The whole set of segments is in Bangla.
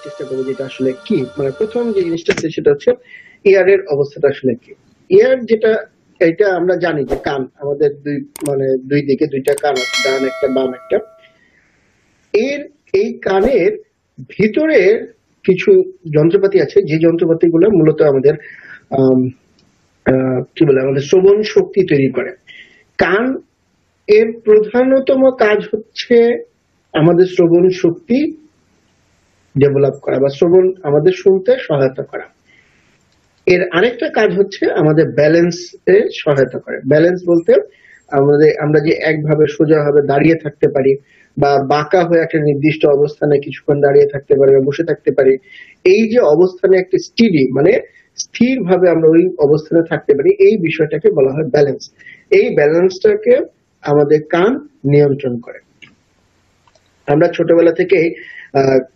চেষ্টা করবো যেটা আসলে কি, মানে প্রথম যে জিনিসটা আছে সেটা হচ্ছে ইয়ার এর অবস্থাটা আসলে কি। ইয়ার যেটা, এটা আমরা জানি যে কান আমাদের দুই দিকে দুইটা কান আছে, ডান একটা বাম একটা। এই কানের ভিতরে কিছু যন্ত্রপাতি আছে, যে যন্ত্রপাতিগুলো মূলত আমাদের কি বলে আমাদের শ্রবণ শক্তি তৈরি করে। কান এর প্রধানতম কাজ হচ্ছে আমাদের শ্রবণ শক্তি ডেভেলপ করা বা শ্রবণ আমাদের শুনতে সহায়তা করা। এর আরেকটা কাজ হচ্ছে আমাদের ব্যালেন্স এ সহায়তা করে। ব্যালেন্স বলতে আমরা যে একভাবে সোজাভাবে দাঁড়িয়ে থাকতে পারি বা বাঁকা হয়ে একটা নির্দিষ্ট অবস্থানে কিছুক্ষণ দাঁড়িয়ে থাকতে পারি বা বসে থাকতে পারি, এই যে অবস্থানে একটা স্টিডি মানে স্থির ভাবে আমরা ওই অবস্থানে থাকতে পারি, এই বিষয়টাকে বলা হয় ব্যালেন্স। এই ব্যালেন্সটাকে আমাদের কান নিয়ন্ত্রণ করে। আমরা ছোটবেলা থেকে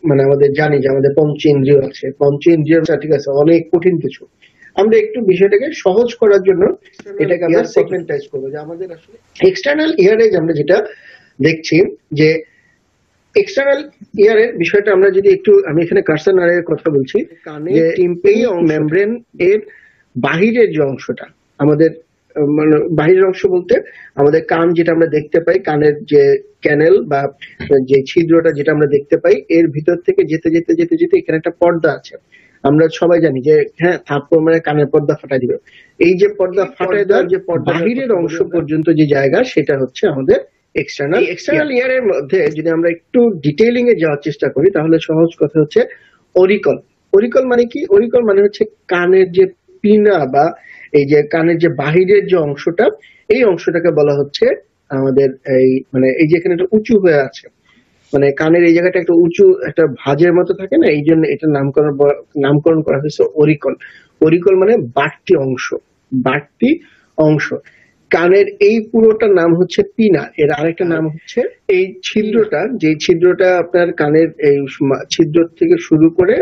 মানে আমাদের জানি যে আমাদের পঞ্চেন্দ্রিয় আছে, পঞ্চেন্দ্রিয়টা ঠিক আছে অনেক কঠিন কিছু। আমরা একটু বিষয়টাকে সহজ করার জন্য এটাকে আমরা সেগমেন্টাইজ করবো যে আমাদের আসলে এক্সটার্নাল ইয়ারেজ আমরা যেটা দেখছি যে এক্সটার্নাল ইয়ারের বিষয়টা আমরা যদি একটু, আমি এখানে কার্সর নাড়ের কথা বলছি, যে টিম্প্যানিক মেমব্রেন এর বাহিরের যে অংশটা আমাদের, মানে বাহিরের অংশ বলতে আমাদের কান যেটা আমরা দেখতে পাই, কানের যে ক্যানেল বা যে ছিদ্রটা যেটা আমরা দেখতে পাই, এর ভিতর থেকে যেতে যেতে যেতে যেতে এখানে একটা পর্দা আছে। আমরা সবাই জানি যে হ্যাঁ থাপ্পড় মানে কানের পর্দা ফাটাই দিবে। এই যে পর্দা ফাটাই দেওয়ার যে বাহিরের অংশ পর্যন্ত যে জায়গা, সেটা হচ্ছে আমাদের এক্সটার্নাল। এক্সটার্নাল ইয়ারের মধ্যে যদি আমরা একটু ডিটেইলিং এ যাওয়ার চেষ্টা করি তাহলে সহজ কথা হচ্ছে অরিকল। অরিকল মানে কি? অরিকল মানে হচ্ছে কানের যে পিনা বা এই যে কানের যে বাহিরের যে অংশটা, এই অংশটাকে বলা হচ্ছে আমাদের এই মানে এই যে এখানে একটা উঁচু হয়ে আছে, মানে কানের এই জায়গাটা একটা উঁচু একটা ভাঁজের মতো থাকে না, এই জন্য এটা নামকরণ করা হয়েছে অরিকল। অরিকল মানে বাড়তি অংশ, বাড়তি অংশ। কানের এই পুরোটার নাম হচ্ছে পিনা। এর আরেকটা নাম হচ্ছে এই ছিদ্রটা, যে ছিদ্রটা আপনার কানের এই ছিদ্র থেকে শুরু করে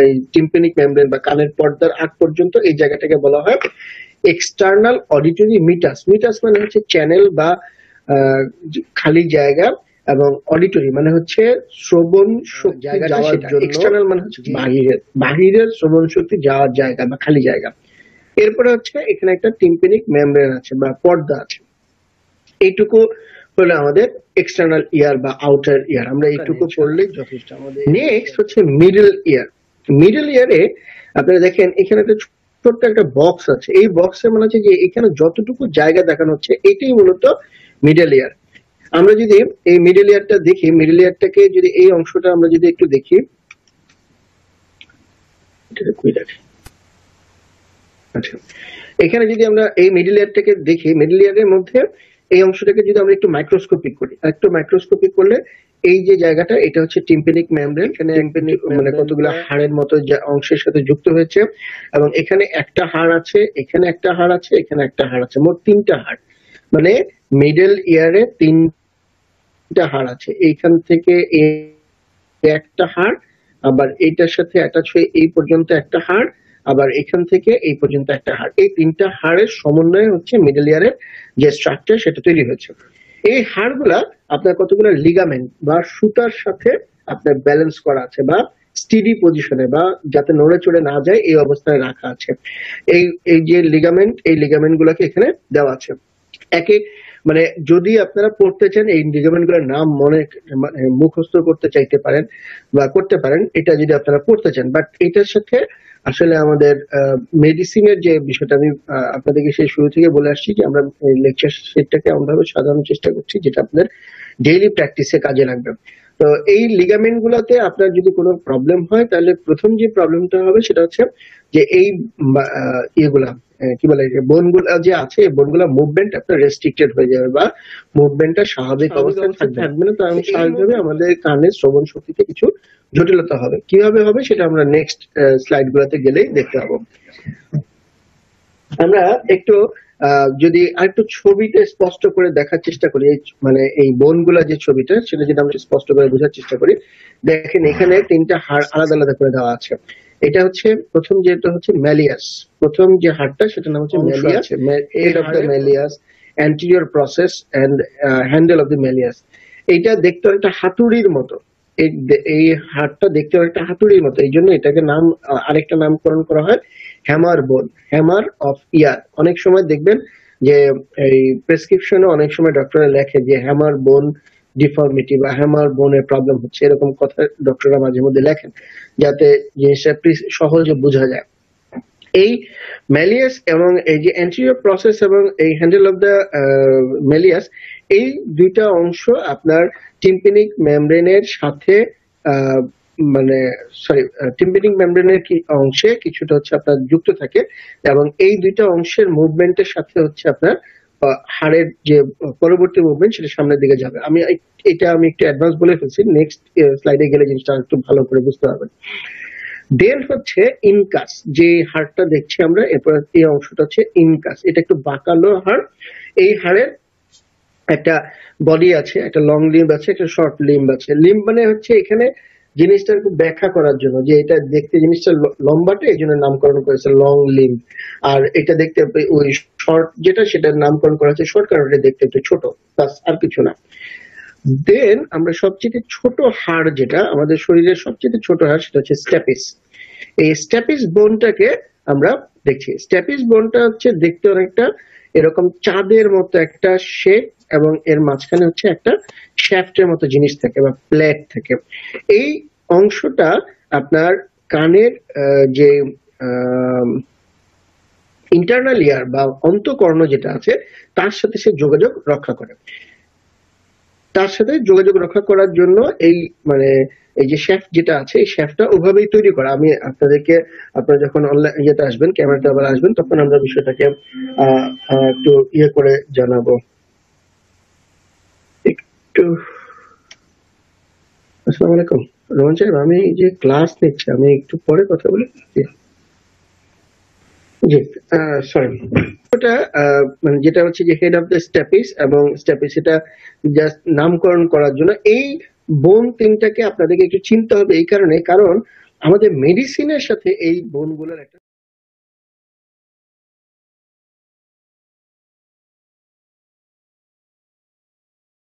এই টিম্প্যানিক মেমব্রেন বা কানের পর্দার আগ পর্যন্ত এই জায়গাটাকে বলা হয় এক্সটার্নাল অডিটরি মিটাস। মিটাস মানে হচ্ছে চ্যানেল বা খালি জায়গা, এবং অডিটরি মানে হচ্ছে শ্রবণ শক্তি যাওয়ার জন্য। এক্সটার্নাল মানে হচ্ছে বাহিরের শ্রবণ শক্তি যাওয়ার জায়গা বা খালি জায়গা। এরপরে হচ্ছে এখানে একটা টিম্প্যানিক মেমব্রেন আছে বা পর্দা আছে। এইটুকু হলো আমাদের এক্সটার্নাল ইয়ার বা আউটার ইয়ার। আমরা এইটুকু পড়লেই যথেষ্ট আমাদের। নেক্সট হচ্ছে মিডল ইয়ার। মিডল ইয়ারে আপনারা দেখেন এখানে একটা ছোট্ট একটা বক্স আছে। এই বক্সে মনে হচ্ছে যে এখানে যতটুকু জায়গা দেখানো হচ্ছে এটাই মূলত মিডল ইয়ার। আমরা যদি এই মিডল ইয়ারটা দেখি, মিডল ইয়ারটাকে যদি এই অংশটা আমরা যদি একটু দেখি, আচ্ছা এখানে যদি আমরা এই মিডল ইয়ারটাকে দেখি, মিডল ইয়ারের মধ্যে এই অংশটাকে যদি আমরা একটু মাইক্রোস্কোপিক করি, একটু মাইক্রোস্কোপিক করলে এই যে জায়গাটা, এটা হচ্ছে টিম্প্যানিক মেমব্রেন। এখানে মানে কতগুলো হাড়ের মতো অংশের সাথে যুক্ত হয়েছে, এবং এখানে একটা হাড় আছে, এখানে একটা হাড় আছে, এখানে একটা হাড় আছে, মোট তিনটা হাড়। মানে মিডল ইয়ারে তিনটা হাড় আছে। এইখান থেকে একটা হাড়, আবার এইটার সাথে অ্যাটাচ হয়ে এই পর্যন্ত একটা হাড়, আবার এখান থেকে এই পর্যন্ত একটা হাড়। এই তিনটা হাড়ের সমন্বয়ে হচ্ছে মিডল ইয়ারের যে স্ট্রাকচার সেটা তৈরি হয়েছে। এই হাড়গুলা আপনার কতগুলো লিগামেন্ট বা সুতার সাথে আপনার ব্যালেন্স করা আছে বা স্টিডি পজিশনে বা যাতে নড়ে চড়ে না যায় এই অবস্থায় রাখা আছে। এই যে লিগামেন্ট, এই লিগামেন্ট গুলাকে এখানে দেওয়া আছে। একে মানে যদি আপনারা পড়তে চান এই লিগামেন্ট গুলোর নাম মুখস্থ করতে চাইতে পারেন বা করতে পারেন, এটা যদি আপনারা পড়তে চান। বাট এটার সাথে আসলে আমাদের মেডিসিনের যে বিষয়টা আমি আপনাদেরকে সেই শুরু থেকে বলে আসছি যে আমরা লেকচার সেটটাকে এমনভাবে সাজানোর চেষ্টা করছি যেটা আপনাদের ডেইলি প্র্যাকটিসে কাজে লাগবে। তো এই লিগামেন্ট গুলাতে আপনার যদি কোনো প্রবলেম হয় তাহলে প্রথম যে প্রবলেমটা হবে সেটা হচ্ছে যে এই ইয়েগুলা কি বলে বোনগুলা যে আছে, বোনগুলা মুভমেন্ট আপনার রেস্ট্রিক্টেড হয়ে যাবে বা মুভমেন্টটা স্বাভাবিক অবস্থায় থাকবে না। তো আমি স্বাভাবিকভাবে আমাদের কানের শ্রবণ শক্তিতে কিছু জটিলতা হবে। কিভাবে হবে সেটা আমরা নেক্সট স্লাইড গুলাতে গেলেই দেখতে পাবো। আমরা একটু যদি আরেকটু ছবিতে স্পষ্ট করে দেখার চেষ্টা করি, মানে এই বোনগুলা যে ছবিটা সেটা যদি আমরা স্পষ্ট করে বোঝার চেষ্টা করি, দেখেন এখানে তিনটা হাড় আলাদা আলাদা করে দেওয়া আছে। এটা হচ্ছে প্রথম যেটা হচ্ছে ম্যালিয়াস, প্রথম যে হাড়টা সেটার নাম হচ্ছে malleus, head of the malleus, anterior process and handle of the malleus. এইটা দেখতে একটা হাতুড়ির মতো, এই হাড়টা দেখতে অনেকটা হাতুড়ির মতো, এই জন্য এটাকে আরেকটা নামকরণ করা হয় হ্যামার বোন, হ্যামার অফ ইয়ার। অনেক সময় দেখবেন যে এই প্রেসক্রিপশনে অনেক সময় ডক্টররা লেখে যে হ্যামার বোন ডিফর্মিটি বা হ্যামার বোনের প্রবলেম হচ্ছে, এরকম কথা ডক্টররা মাঝে মধ্যে লেখেন যাতে জিনিসটা সহজে বোঝা যায়। এই ম্যালিয়াস এবং এই যে অ্যান্টেরিয়র প্রসেস এবং এই হ্যান্ডেল অফ দ্য ম্যালিয়াস, এই দুইটা অংশ আপনার টিম্পানিক মেমব্রেনের সাথে মানে টিম্পানিক মেমব্রেনের অংশে কিছুটা হচ্ছে আপনার যুক্ত থাকে, এবং এই দুইটা অংশের মুভমেন্টের সাথে হচ্ছে আপনার হাড়ের যে পরবর্তী মুভমেন্ট সেটা সামনের দিকে যাবে। আমি একটু অ্যাডভান্স বলে ফেলছি, নেক্সট স্লাইডে গেলে জিনিসটা একটু ভালো করে বুঝতে পারবেন। দেন হচ্ছে ইনকাস, যে হাড়টা দেখছি আমরা, এরপর এই অংশটা হচ্ছে ইনকাস। এটা একটু বাঁকালো হাড়। এই হাড়ের একটা বডি আছে, একটা লং লিম্ব আছে, একটা শর্ট লিম্ব আছে। লিম্ব মানে হচ্ছে এখানে জিনিসটা একটু ব্যাখ্যা করার জন্য যে এটা দেখতে জিনিসটা লম্বাটে, এই জন্য নামকরণ করেছে লং লিম্ব। আর এটা দেখতে ওই শর্ট যেটা, সেটার নামকরণ করা হচ্ছে শর্ট, কারণ এটা দেখতে একটু ছোট, বাস আর কিছু না। দেন আমরা সবচেয়ে ছোট হাড়, যেটা আমাদের শরীরের সবচেয়ে ছোট হাড়, সেটা হচ্ছে স্ট্যাপিস। এই স্ট্যাপিস বোনটাকে আমরা দেখছি। স্ট্যাপিস বোনটা হচ্ছে দেখতে অনেকটা এরকম চাঁদের মতো একটা শেপ, এবং এর মাঝখানে হচ্ছে একটা শ্যাফটের মতো জিনিস থাকে বা প্লেট থাকে। এই অংশটা আপনার কানের যে ইন্টারনাল ইয়ার বা অন্তঃকর্ণ যেটা আছে তার সাথে সে যোগাযোগ রক্ষা করে। তার সাথে যোগাযোগ রক্ষা করার জন্য এই এই যে শ্যাফট যেটা আছে, এই শ্যাফটটা ওভাবেই তৈরি করা। আমি আপনাদেরকে, আপনারা যখন অনলাইন ইয়েতে আসবেন, ক্যামেরাতে আবার আসবেন, তখন আমরা বিষয়টাকে একটু করে জানাবো। একটু আসসালামু আলাইকুম রোহন সাহেব, আমি যে ক্লাস নিচ্ছি, আমি একটু পরে কথা বলি। জি সরি, ওটা যেটা হচ্ছে যে হেড অফ দ্য স্ট্যাপিস, এবং স্ট্যাপিস এটা জাস্ট নামকরণ করার জন্য। এই বোন তিনটাকে আপনাদেরকে একটু চিনতে হবে এই কারণে, কারণ আমাদের মেডিসিনের সাথে এই বোনগুলোর একটা